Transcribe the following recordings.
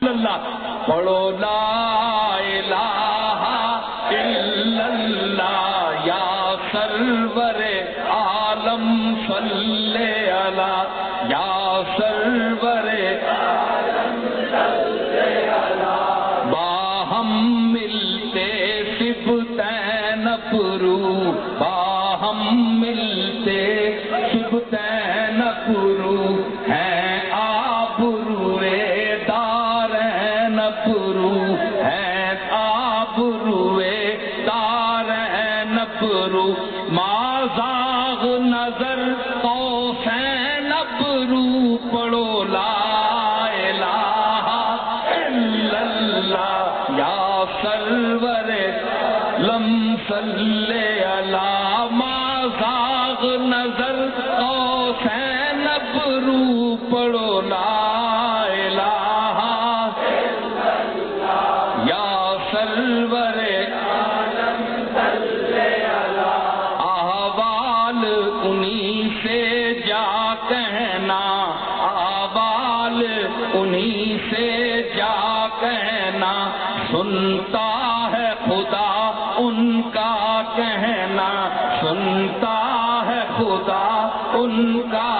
اللہ پڑھو لا الہ الا اللہ یا سرور عالم صلی علی یا سرور عالم صلی علی باہم ملتے سبتین پرو باہم ملتے سبتین پرو ہیں آبروئے دارین پرو ہیں آبروئے دارین پرو مازاغ نظر قوسین پرو پڑھو لا الہ الا اللہ یا سرور لم صلی علی مازاغ نظر قوسین پرو پڑھو لا الہ الا اللہ یا سرور عالم صلی علی احوال انہی سے جا کہنا احوال انہی سے جا کہنا سنتا ہے خدا ان کا کہنا سنتا ہے خدا ان کا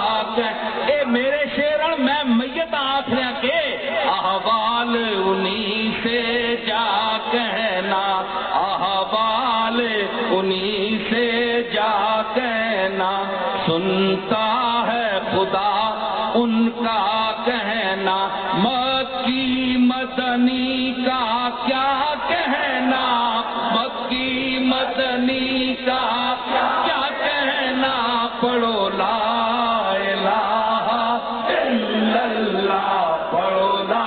اے میرے شیرن میں میت آخریا کے احوال انہی سے جا کہنا احوال انہی سے جا کہنا سنتا ہے خدا ان کا کہنا مکی مدنی کا کیا کہنا مکی مدنی کا کیا کہنا پڑھو لا الہ الا اللہ پڑھو لا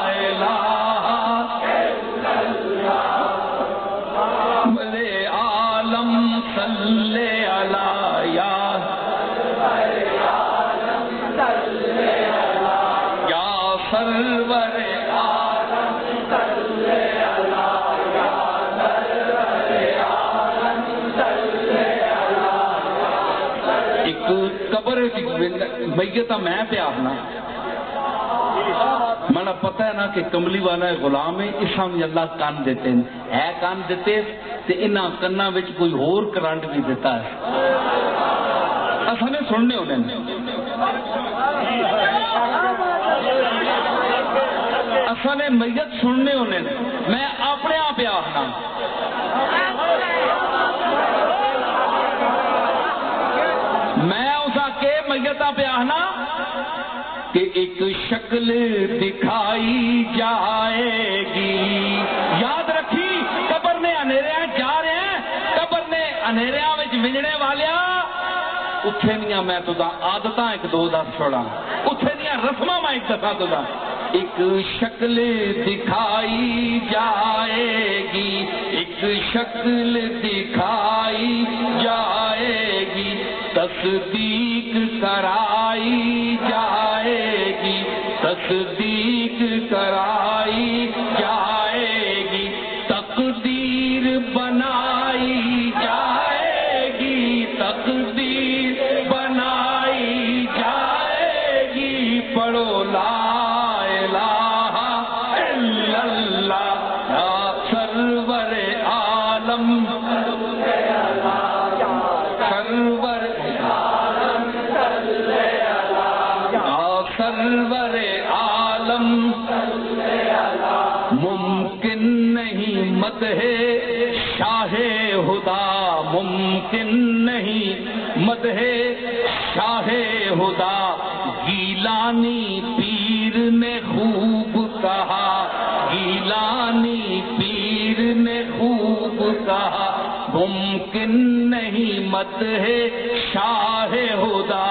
الہ الا اللہ بلے عالم صلی علی یا سرور عالم صلی علی یا سرور عالم صلی علی ایک قبر میت میں پہ آنا مانا پتہ ہے نا کہ کملی والا غلام ہے اس ہم اللہ کان دیتے ہیں ہے کان دیتے تے انہاں کناں وچ کوئی اور کرنٹ بھی دیتا ہے اساں نے سننے ہونے اساں نے میت سننے ہونے میں اپنے آپ پہ آخنا میں اسا کے میتاں پہ آخنا کہ ایک شکل دکھائی جائے گی یاد رکھی قبر نے اندھیرے جا رہے ہیں قبر نے اندھیرے وچ ونجنے والیا اتھے نہیں میں تو دا عادتاں ایک دو دس چھوڑا اتھے نہیں رسماں میں ایک دفعہ تو دا ایک شکل دکھائی جائے گی ایک شکل دکھائی جائے گی تصدیق کرائی جائے گی تصدیق کرائی جائے گی تقدیر بنائی جائے گی تقدیر بنائی جائے گی پڑھو لا الہ الا اللہ یا سرور عالم سرور سرور عالم ممکن نہیں مدح شاہ خدا ممکن نہیں مدح شاہ خدا گیلانی پیر نے خوب کہا گیلانی پیر نے خوب کہا ممکن نہیں مدح شاہ خدا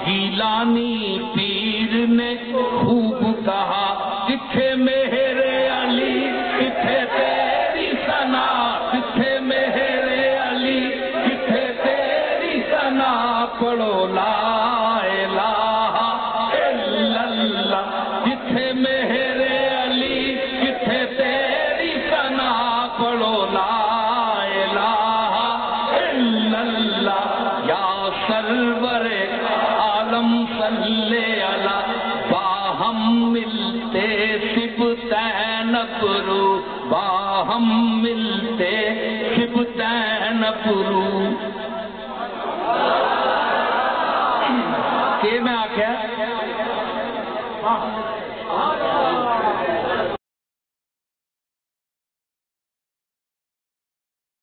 گیلانی پیر نے خوب کہا کتھے میرے علی کتھے تیری ثنا کتھے میرے علی کتھے تیری ثنا پڑھو لا الہ الا اللہ کتھے میرے علی کتھے تیری ثنا پڑھو لا الہ الا اللہ یا سرور عالم صلی علی باہم ملتے پرو باہم ملتے خبتین پرو کہ میں آکھیا